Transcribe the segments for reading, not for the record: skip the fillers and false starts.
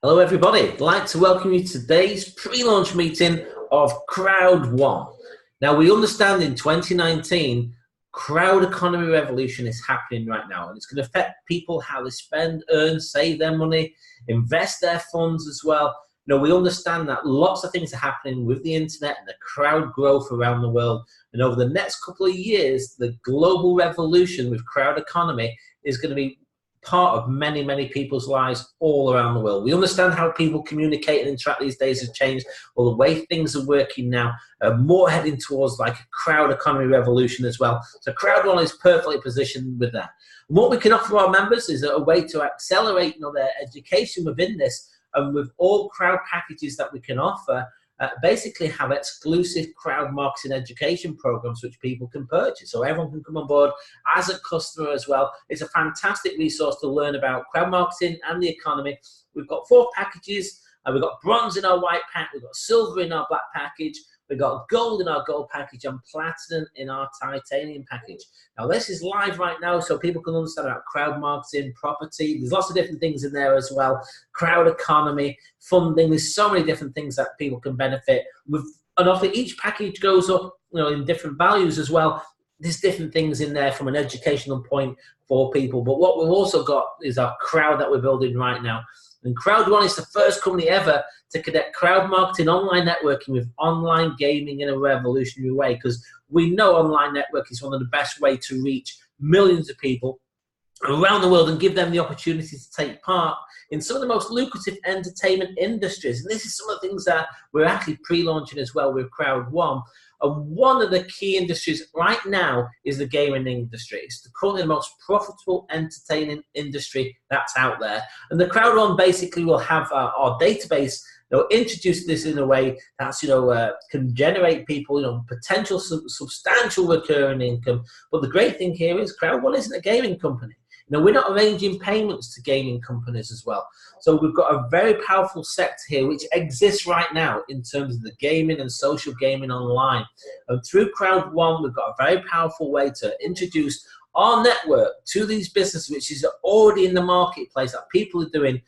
Hello everybody, I'd like to welcome you to today's pre-launch meeting of Crowd One. Now we understand in 2019, crowd economy revolution is happening right now, and it's going to affect people, how they spend, earn, save their money, invest their funds as well. We understand that lots of things are happening with the internet and the crowd growth around the world, and over the next couple of years, the global revolution with crowd economy is going to be part of many, many people's lives all around the world. We understand how people communicate and interact these days has changed, or the way things are working now, more heading towards like a crowd economy revolution as well. So Crowd One is perfectly positioned with that. And what we can offer our members is a way to accelerate their education within this, and with all crowd packages that we can offer, basically have exclusive crowd marketing education programs which people can purchase. So everyone can come on board as a customer as well. It's a fantastic resource to learn about crowd marketing and the economy. We've got 4 packages. We've got bronze in our white pack. We've got silver in our black package. We've got gold in our gold package and platinum in our titanium package. Now this is live right now so people can understand about crowd marketing, property. There's lots of different things in there as well. Crowd economy, funding. There's so many different things that people can benefit with. And after each package goes up, in different values as well, there's different things in there from an educational point for people. But what we've also got is our crowd that we're building right now. And Crowd One is the first company ever to connect crowd marketing, online networking with online gaming in a revolutionary way, because we know online networking is one of the best ways to reach millions of people around the world and give them the opportunity to take part in some of the most lucrative entertainment industries. And this is some of the things that we're actually pre-launching as well with Crowd One. And one of the key industries right now is the gaming industry. It's currently the most profitable entertaining industry that's out there. And the Crowd One basically will have our database, introduce this in a way that's, can generate people, potential substantial recurring income. But the great thing here is Crowd One isn't a gaming company. We're not arranging payments to gaming companies as well. So we've got a very powerful sector here which exists right now in terms of the gaming and social gaming online. And through Crowd One, we've got a very powerful way to introduce our network to these businesses, which is already in the marketplace that people are doing,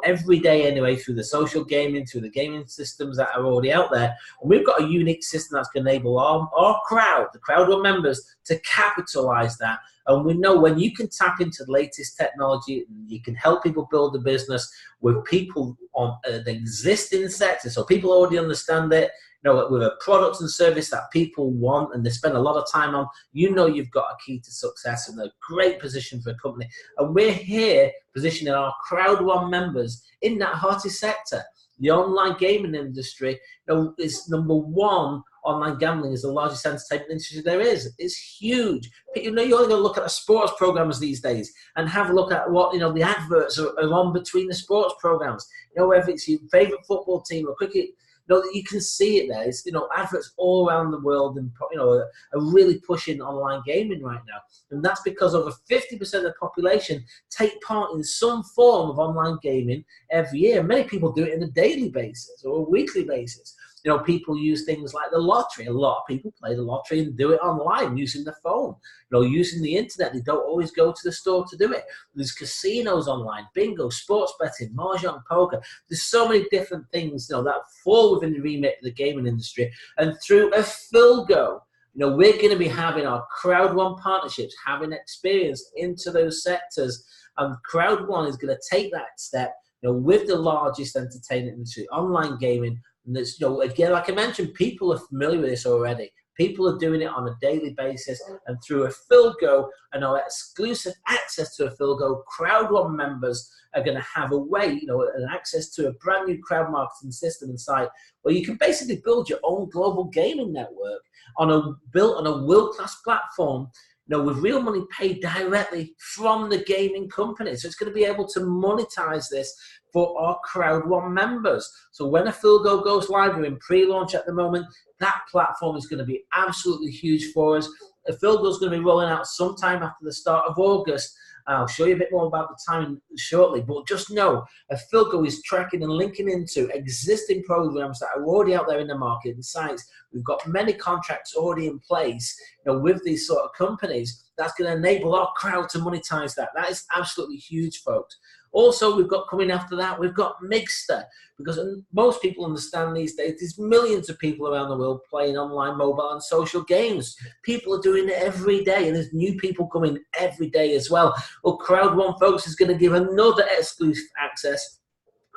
every day anyway, through the social gaming, through the gaming systems that are already out there. And we've got a unique system that's going to enable our crowd, the Crowd One members, to capitalize that. And we know when you can tap into the latest technology, you can help people build a business with people on the existing sector. So people already understand it, with a product and service that people want and they spend a lot of time on, you've got a key to success and a great position for a company. And we're here positioning our Crowd One members in that hottest sector. The online gaming industry, is number one. Online gambling is the largest entertainment industry there is. It's huge. You only got to look at the sports programs these days and have a look at what the adverts are on between the sports programs. Whether it's your favorite football team or cricket, you can see it there. It's adverts all around the world, and are really pushing online gaming right now. And that's because over 50% of the population take part in some form of online gaming every year. Many people do it on a daily basis or a weekly basis. People use things like the lottery. A lot of people play the lottery and do it online using the phone, using the internet. They don't always go to the store to do it. There's casinos online, bingo, sports betting, mahjong, poker. There's so many different things, that fall within the remit of the gaming industry. And through a Philgo, we're going to be having our Crowd One partnerships, having experience into those sectors. And Crowd One is going to take that step, with the largest entertainment industry, online gaming. And there's, again, like I mentioned, people are familiar with this already. People are doing it on a daily basis, and through a Philgo and our exclusive access to a Philgo, Crowd One members are going to have a way, an access to a brand new crowd marketing system inside where you can basically build your own global gaming network built on a world-class platform, with real money paid directly from the gaming company. So it's going to be able to monetize this for our Crowd One members. So when a Philgo goes live, we're in pre-launch at the moment, that platform is going to be absolutely huge for us. A Philgo is going to be rolling out sometime after the start of August. I'll show you a bit more about the timing shortly, but just know a Philgo is tracking and linking into existing programs that are already out there in the market and sites. We've got many contracts already in place, with these sort of companies. That's going to enable our crowd to monetize that. That is absolutely huge, folks. Also, we've got coming after that, we've got Mixter, because most people understand these days there's millions of people around the world playing online, mobile and social games. People are doing it every day, and there's new people coming every day as well. Well, Crowd One, folks, is going to give another exclusive access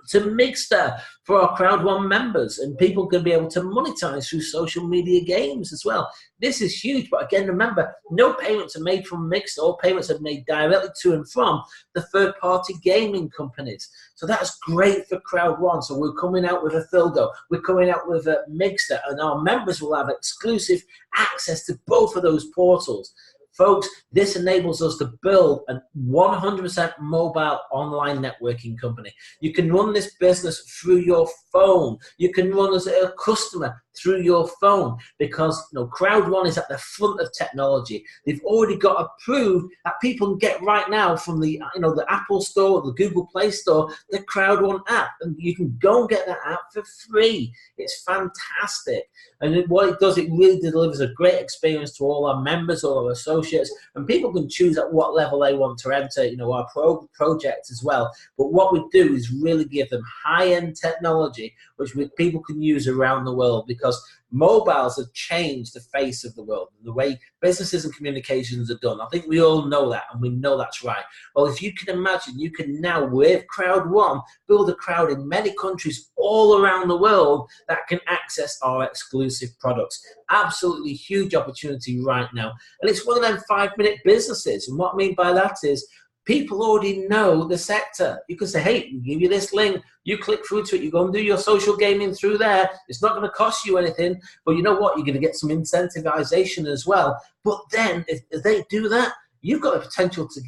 to Mixter for our Crowd One members, and people can be able to monetize through social media games as well. This is huge, but again, remember, no payments are made from Mixter. All payments are made directly to and from the third-party gaming companies. So that's great for Crowd One. So we're coming out with a Philgo, we're coming out with a Mixter, and our members will have exclusive access to both of those portals. Folks, this enables us to build a 100% mobile online networking company. You can run this business through your phone. You can run as a customer through your phone, because Crowd One is at the front of technology. They've already got approved that people can get right now from the the Apple Store, the Google Play Store, the Crowd One app, and you can go and get that app for free. It's fantastic, and what it does, it really delivers a great experience to all our members, all our associates, and people can choose at what level they want to enter our project as well. But what we do is really give them high-end technology which people can use around the world, because mobiles have changed the face of the world, the way businesses and communications are done. I think we all know that, and we know that's right. Well, if you can imagine, you can now, with Crowd One, build a crowd in many countries all around the world that can access our exclusive products. Absolutely huge opportunity right now. And it's one of them 5-minute businesses. And what I mean by that is, people already know the sector. You can say, hey, we give you this link, you click through to it, you go and do your social gaming through there. It's not going to cost you anything, but you know what? You're going to get some incentivization as well. But then if they do that, you've got the potential to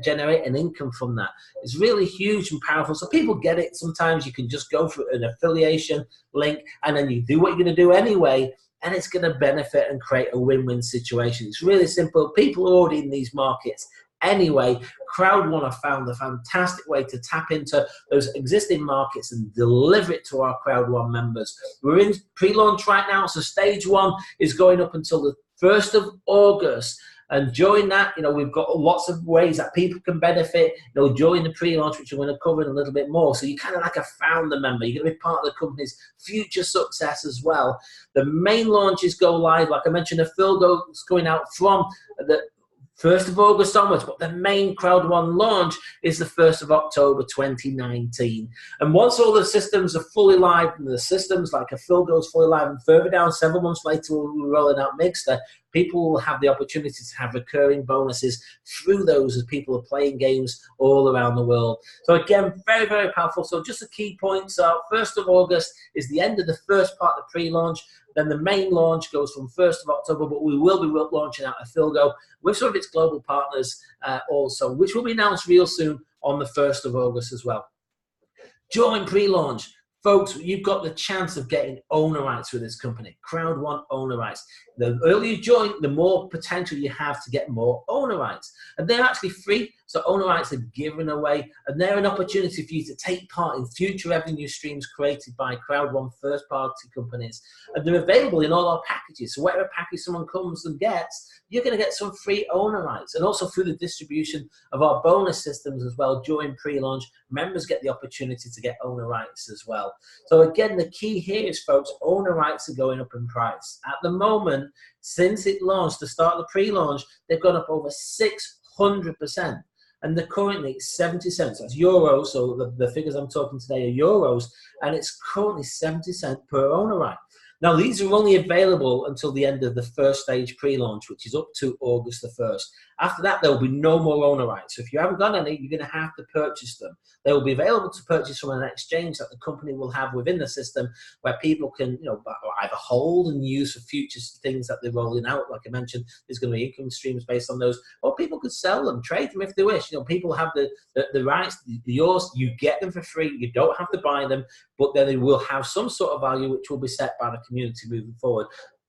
generate an income from that. It's really huge and powerful. So people get it. Sometimes you can just go for an affiliation link, and then you do what you're going to do anyway, and it's going to benefit and create a win-win situation. It's really simple. People are already in these markets anyway. Crowd One have found a fantastic way to tap into those existing markets and deliver it to our Crowd One members. We're in pre-launch right now, so stage 1 is going up until the 1st of August. And during that, we've got lots of ways that people can benefit, during the pre-launch, which I'm going to cover in a little bit more. So you're kind of like a founder member. You're going to be part of the company's future success as well. The main launches go live, like I mentioned, the Philgo is going out from the 1st of August onwards, but the main Crowd One launch is the 1st of October 2019. And once all the systems are fully live, and the systems like a Philgo is fully live, and further down, several months later, we'll be rolling out Mixter, people will have the opportunity to have recurring bonuses through those as people are playing games all around the world. So again, very, very powerful. So just a key point. So 1st of August is the end of the first part of the pre-launch. Then the main launch goes from 1st of October, but we will be launching out a Philgo with some of its global partners also, which will be announced real soon on the 1st of August as well. During pre-launch, folks, you've got the chance of getting owner rights with this company, Crowd One owner rights. The earlier you join, the more potential you have to get more owner rights. And they're actually free, so owner rights are given away, and they're an opportunity for you to take part in future revenue streams created by Crowd One first-party companies. And they're available in all our packages. So whatever package someone comes and gets, you're going to get some free owner rights. And also through the distribution of our bonus systems as well during pre-launch, members get the opportunity to get owner rights as well. So again, the key here is, folks, owner rights are going up in price. At the moment, since it launched, the start of the pre-launch, they've gone up over 600%. And they're currently 70 cents. That's euros, so the figures I'm talking today are euros, and it's currently 70 cents per owner right. Now, these are only available until the end of the first stage pre-launch, which is up to August the 1st. After that, there will be no more owner rights. So if you haven't got any, you're going to have to purchase them. They will be available to purchase from an exchange that the company will have within the system, where people can, either hold and use for future things that they're rolling out. Like I mentioned, there's going to be income streams based on those, or people could sell them, trade them if they wish. People have the rights, yours. You get them for free. You don't have to buy them, but then they will have some sort of value, which will be set by the community moving forward.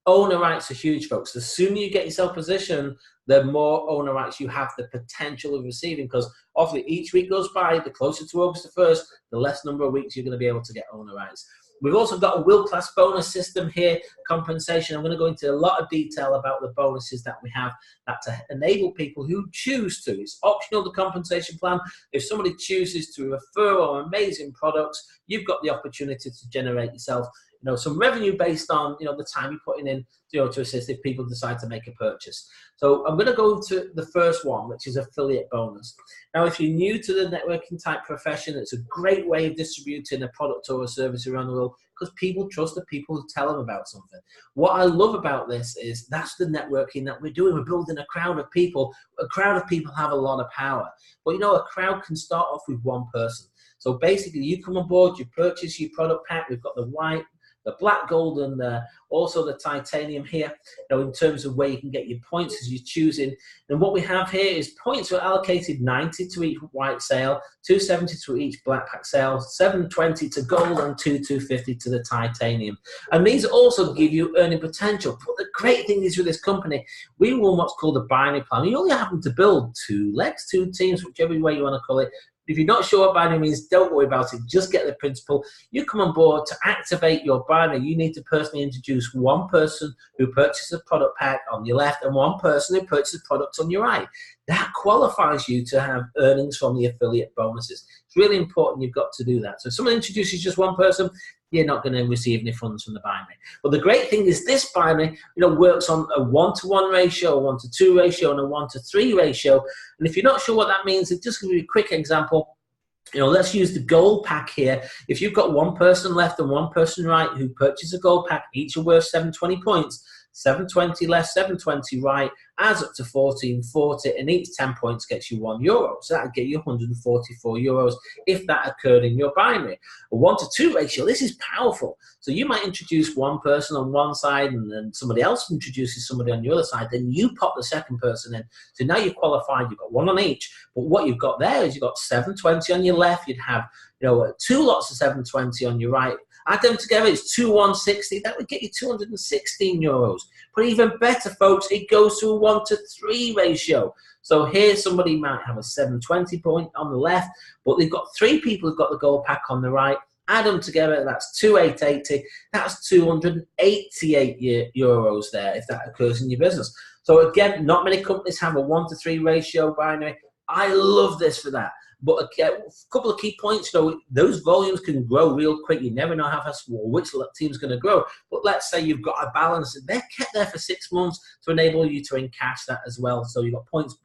Owner rights are huge, folks. The sooner you get yourself positioned, the more owner rights you have the potential of receiving, because obviously each week goes by, the closer to August the 1st, the less number of weeks you're going to be able to get owner rights. We've also got a world-class bonus system here, compensation. I'm going to go into a lot of detail about the bonuses that we have that to enable people who choose to. It's optional, the compensation plan. If somebody chooses to refer our amazing products, you've got the opportunity to generate yourself some revenue based on, the time you're putting in, to assist if people decide to make a purchase. So I'm going to go to the first one, which is affiliate bonus. Now, if you're new to the networking type profession, it's a great way of distributing a product or a service around the world because people trust the people who tell them about something. What I love about this is that's the networking that we're doing. We're building a crowd of people. A crowd of people have a lot of power. But, a crowd can start off with one person. So basically, you come on board, you purchase your product pack. We've got the white, the black, gold, and also the titanium here, in terms of where you can get your points as you're choosing. And what we have here is points are allocated 90 to each white sale, 270 to each black pack sale, 720 to gold, and 250 to the titanium. And these also give you earning potential. But the great thing is with this company, we run what's called a binary plan. You only happen to build 2 legs, 2 teams, whichever way you want to call it. If you're not sure what binary means, don't worry about it. Just get the principle. You come on board to activate your binary. You need to personally introduce one person who purchases a product pack on your left and one person who purchases products on your right. That qualifies you to have earnings from the affiliate bonuses. It's really important you've got to do that. So if someone introduces just one person, you're not going to receive any funds from the binary. But the great thing is this binary, works on a 1-to-1 ratio, a 1-to-2 ratio, and a 1-to-3 ratio. And if you're not sure what that means, I'll just give you a quick example. Let's use the gold pack here. If you've got one person left and one person right who purchase a gold pack, each are worth 720 points. 720 left, 720 right, adds up to 1440, and each 10 points gets you €1. So that would get you 144 euros if that occurred in your binary. A 1-to-2 ratio, this is powerful. So you might introduce one person on one side and then somebody else introduces somebody on the other side, then you pop the second person in. So now you're qualified, you've got one on each. But what you've got there is you've got 720 on your left, you'd have 2 lots of 720 on your right. Add them together, it's 2 160. That would get you 216 euros. But even better, folks, it goes to a 1-to-3 ratio. So here somebody might have a 720 point on the left, but they've got 3 people who've got the gold pack on the right. Add them together, that's 2880. That's 288 euros there if that occurs in your business. So again, not many companies have a 1-to-3 ratio binary. I love this for that. But a couple of key points, those volumes can grow real quick. You never know how fast or which team's going to grow. But let's say you've got a balance. They're kept there for 6 months to enable you to encash that as well. So you've got points,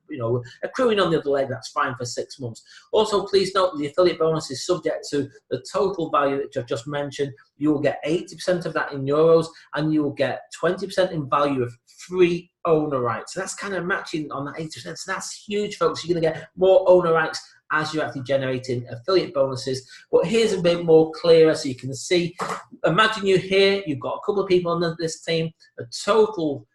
accruing on the other leg. That's fine for 6 months. Also, please note the affiliate bonus is subject to the total value that I've just mentioned. You will get 80% of that in euros, and you will get 20% in value of free owner rights. So that's kind of matching on that 80%. So that's huge, folks. You're going to get more owner rights as you're actually generating affiliate bonuses. But here's a bit more clearer so you can see. Imagine you here, you've got a couple of people on this team. The total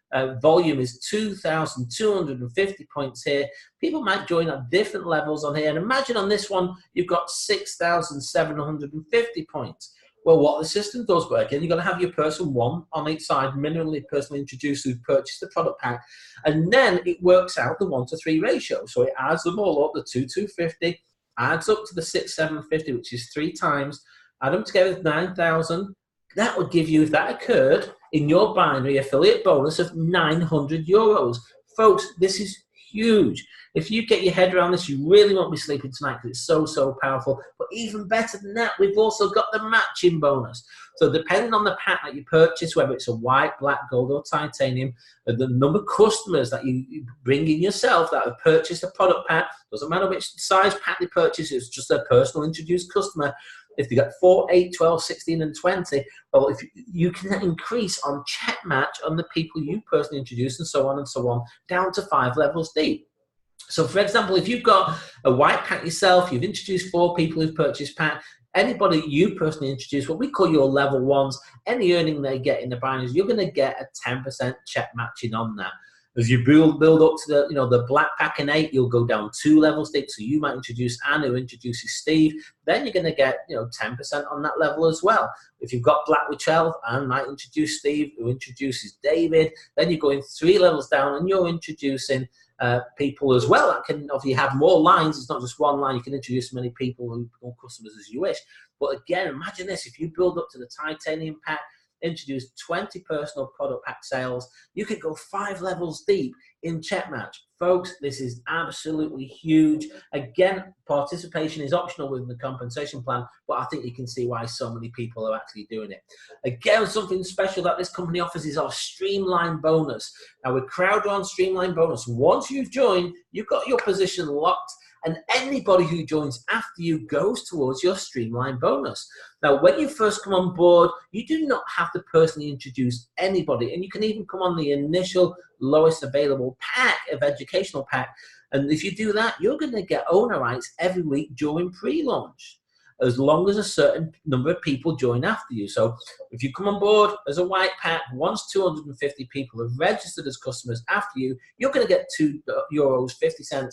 volume is 2,250 points here. People might join at different levels on here. And imagine on this one, you've got 6,750 points. Well, what the system does work, and you've got to have your person one on each side, minimally personally introduced who purchased the product pack, and then it works out the 1-to-3 ratio. So it adds them all up, the 2,250, adds up to the 6,750, which is 3 times, add them together with 9,000. That would give you, if that occurred, in your binary affiliate bonus of 900 euros. Folks, this is huge. If you get your head around this, you really won't be sleeping tonight because it's so, so powerful. But even better than that, we've also got the matching bonus. So depending on the pack that you purchase, whether it's a white, black, gold, or titanium, the number of customers that you bring in yourself that have purchased a product pack, doesn't matter which size pack they purchase, it's just a personal introduced customer. If they got 4, 8, 12, 16, and 20, well, if you can increase on check match on the people you personally introduce and so on, down to 5 levels deep. So, for example, if you've got a white pack yourself, you've introduced 4 people who've purchased pack, anybody you personally introduce, what we call your level ones, any earning they get in the binaries, you're going to get a 10% check matching on that. As you build up to the the black pack and 8, you'll go down 2 levels deep. So you might introduce Anne, who introduces Steve. Then you're going to get 10% on that level as well. If you've got black with 12, Anne might introduce Steve, who introduces David. Then you're going 3 levels down, and you're introducing people as well. That can, if you have more lines, it's not just one line, you can introduce as many people who become customers as you wish. But again, imagine this, if you build up to the titanium pack, introduce 20 personal product pack sales, you could go 5 levels deep in Checkmatch. Folks, this is absolutely huge. Again, participation is optional within the compensation plan, but I think you can see why so many people are actually doing it. Again, something special that this company offers is our Streamline bonus. Now with CrowdOne Streamline bonus, once you've joined, you've got your position locked, and anybody who joins after you goes towards your Streamline bonus. Now, when you first come on board, you do not have to personally introduce anybody, and you can even come on the initial lowest available pack of educational pack. And if you do that, you're going to get owner rights every week during pre-launch, as long as a certain number of people join after you. So if you come on board as a white pack, once 250 people have registered as customers after you, you're going to get €2.50,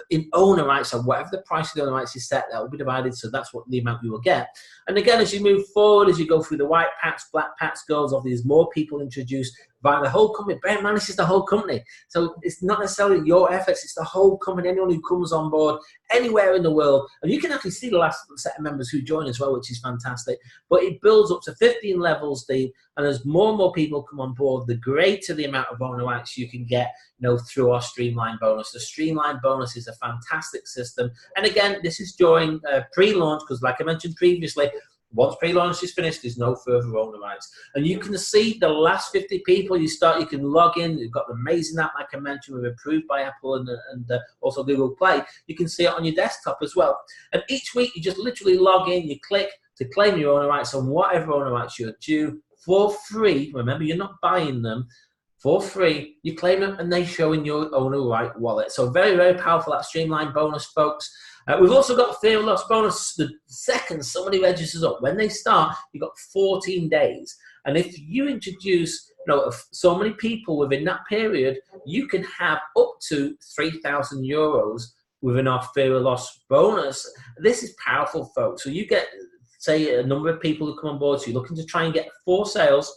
in owner rights. So whatever the price of the owner rights is set, that will be divided. So that's what the amount you will get. And again, as you move forward, as you go through the white packs, black packs, golds, obviously there's more people introduced by the whole company. Bear in mind, this is the whole company. So it's not necessarily your efforts, it's the whole company, anyone who comes on board anywhere in the world. And you can actually see the last set of members who join as well, which is fantastic. But it builds up to 15 levels deep, and as more and more people come on board, the greater the amount of owner rights you can get, through our Streamline bonus. The Streamline bonus is a fantastic system. And again, this is during pre-launch, because like I mentioned previously, once pre-launch is finished, there's no further owner rights. And you can see the last 50 people you can log in. You've got the amazing app, like I mentioned, we're approved by Apple and also Google Play. You can see it on your desktop as well. And each week you just literally log in, you click to claim your owner rights on whatever owner rights you're due for free. Remember, you're not buying them. For free, you claim them and they show in your owner right wallet. So very, very powerful, that Streamline bonus, folks. We've also got Fear of Loss bonus. The second somebody registers up, when they start, you've got 14 days. And if you introduce so many people within that period, you can have up to €3,000 within our Fear of Loss bonus. This is powerful, folks. So you get, say, a number of people who come on board. So you're looking to try and get 4 sales.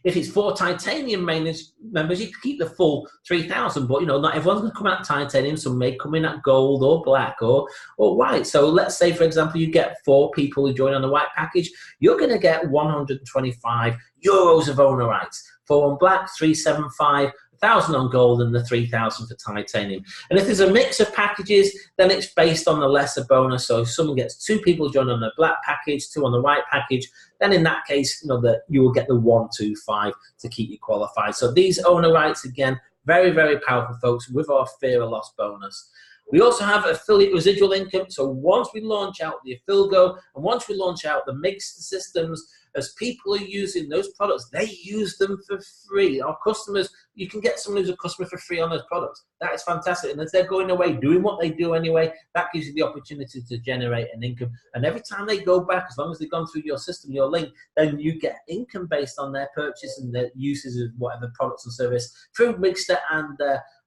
If it's 4 titanium members, you can keep the full 3,000, but not everyone's going to come out titanium. Some may come in at gold or black or white. So let's say, for example, you get 4 people who join on the white package, you're going to get €125 of owner rights. 4 on black, 375. 1,000 on gold and the 3,000 for titanium. And if there's a mix of packages, then it's based on the lesser bonus. So if someone gets 2 people join on the black package, 2 on the white package, then in that case, that you will get the 125 to keep you qualified. So these owner rights, again, very, very powerful, folks, with our Fear of Loss bonus. We also have affiliate residual income. So once we launch out the Affilgo and once we launch out the mixed systems, as people are using those products, they use them for free. Our customers, you can get someone who's a customer for free on those products. That is fantastic. And as they're going away, doing what they do anyway, that gives you the opportunity to generate an income. And every time they go back, as long as they've gone through your system, your link, then you get income based on their purchase and their uses of whatever products and service through Mixter and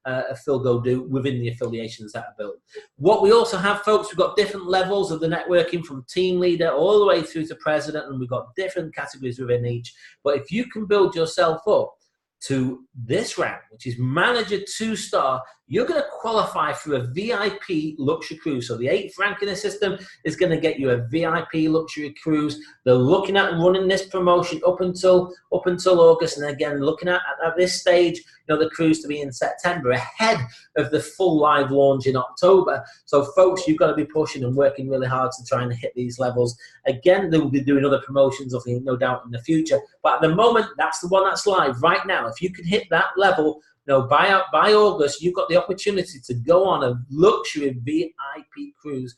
Affilgo do within the affiliations that are built. What we also have, folks, we've got different levels of the networking, from team leader all the way through to president, and we've got different categories within each. But if you can build yourself up to this rank, which is manager 2-star, you're going to qualify for a VIP luxury cruise. So the 8th rank in the system is going to get you a VIP luxury cruise. They're looking at running this promotion up until August, and again looking at this stage, the cruise to be in September, ahead of the full live launch in October. So folks, you've got to be pushing and working really hard to try and hit these levels. Again, they will be doing other promotions, I think, no doubt, in the future. But at the moment, that's the one that's live right now. If you can hit that level, by August, you've got the opportunity to go on a luxury VIP cruise,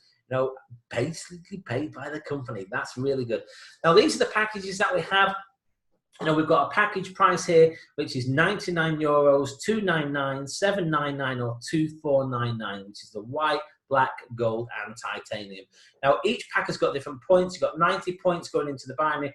basically paid by the company. That's really good. Now, these are the packages that we have. We've got a package price here, which is €99, €299, €799, or €2499, which is the white, black, gold, and titanium. Now, each pack has got different points. You've got 90 points going into the binary.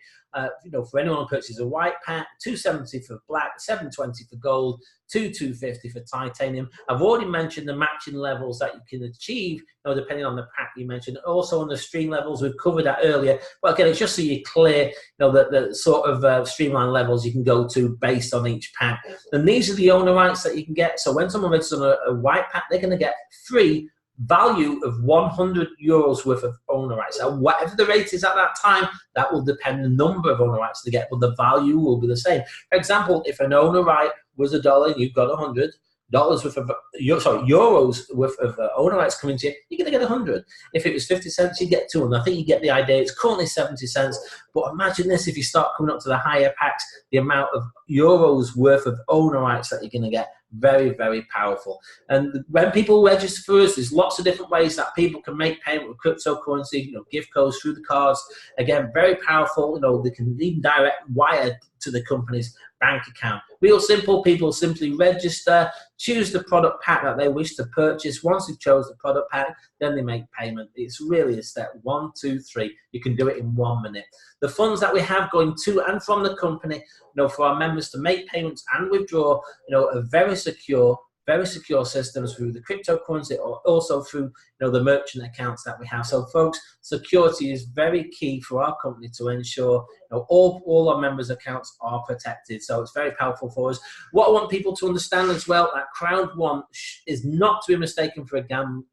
For anyone who purchases a white pack, 270 for black, 720 for gold, 250 for titanium. I've already mentioned the matching levels that you can achieve, depending on the pack you mentioned. Also on the stream levels, we've covered that earlier. But again, it's just so you're clear, the sort of streamline levels you can go to based on each pack. And these are the owner rights that you can get. So when someone registers on a white pack, they're going to get free value of €100 worth of owner rights. Now, whatever the rate is at that time, that will depend on the number of owner rights to get, but the value will be the same. For example, if an owner right was $1 and you've got $100 worth of euros worth of owner rights coming to you, you're going to get 100. If it was 50 cents, you get 200. I think you get the idea. It's currently 70 cents, but imagine this: if you start coming up to the higher packs, the amount of euros worth of owner rights that you're going to get. Very, very powerful. And when people register for us, there's lots of different ways that people can make payment with cryptocurrency, gift codes through the cards. Again, very powerful. They can even direct wire to the company's bank account. Real simple. People simply register, choose the product pack that they wish to purchase. Once they've chose the product pack, then they make payment. It's really a step 1, 2, 3. You can do it in 1 minute. The funds that we have going to and from the company, for our members to make payments and withdraw, are very secure systems through the cryptocurrency, or also through the merchant accounts that we have. So folks, security is very key for our company to ensure all our members' accounts are protected. So it's very powerful for us. What I want people to understand as well, that Crowd One is not to be mistaken for a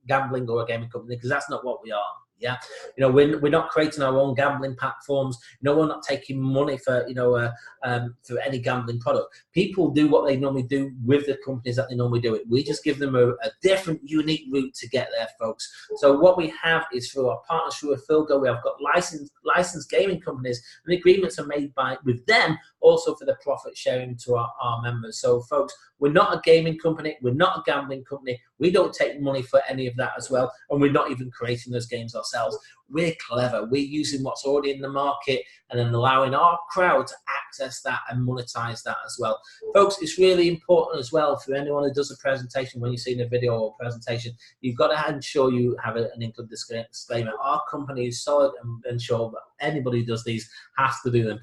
gambling or a gaming company, because that's not what we are. Yeah, we're not creating our own gambling platforms. We're not taking money for for any gambling product. People do what they normally do with the companies that they normally do it. We just give them a different, unique route to get there, folks. So what we have is through our partners through Afilgo, we have got licensed gaming companies, and the agreements are made with them also for the profit sharing to our members. So folks, we're not a gaming company, we're not a gambling company, we don't take money for any of that as well, and we're not even creating those games ourselves. We're clever. We're using what's already in the market and then allowing our crowd to access that and monetize that as well. Folks, it's really important as well for anyone who does a presentation. When you're seeing a video or presentation, you've got to ensure you have an income disclaimer. Our company is solid and ensure that anybody who does these has to do them.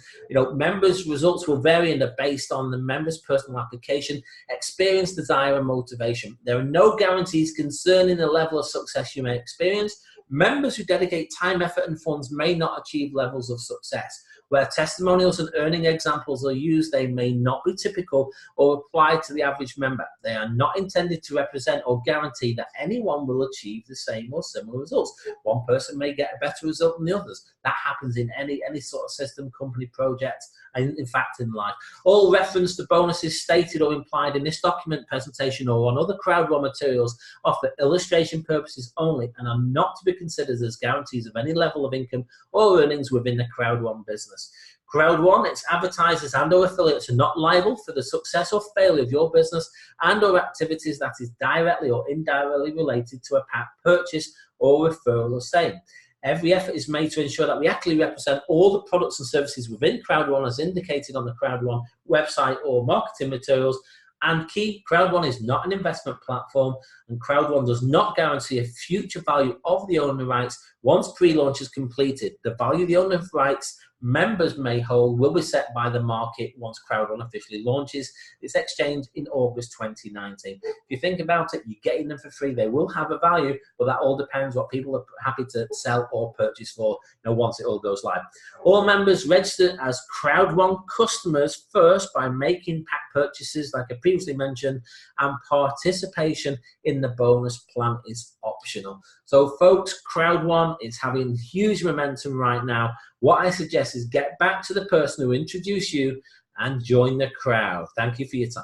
Members' results will vary and are based on the member's personal application, experience, desire, and motivation. There are no guarantees concerning the level of success you may experience. Members who dedicate time, effort, and funds may not achieve levels of success. Where testimonials and earning examples are used, they may not be typical or apply to the average member. They are not intended to represent or guarantee that anyone will achieve the same or similar results. One person may get a better result than the others. That happens in any sort of system, company, project, and in fact in life. All reference to bonuses stated or implied in this document, presentation, or on other Crowd One materials are for illustration purposes only and are not to be considered as guarantees of any level of income or earnings within the Crowd One business. Crowd One, its advertisers and or affiliates are not liable for the success or failure of your business and or activities that is directly or indirectly related to a pack purchase or referral or sale. Every effort is made to ensure that we accurately represent all the products and services within Crowd One as indicated on the Crowd One website or marketing materials. And key, Crowd One is not an investment platform, and Crowd One does not guarantee a future value of the owner rights once pre-launch is completed. The value of the owner rights members may hold will be set by the market once Crowd One officially launches its exchange in August 2019. If you think about it, you're getting them for free. They will have a value, but that all depends what people are happy to sell or purchase for once it all goes live. All members register as Crowd One customers first by making pack purchases, like I previously mentioned, and participation in the bonus plan is optional. So folks, Crowd One is having huge momentum right now. What I suggest is get back to the person who introduced you and join the crowd. Thank you for your time.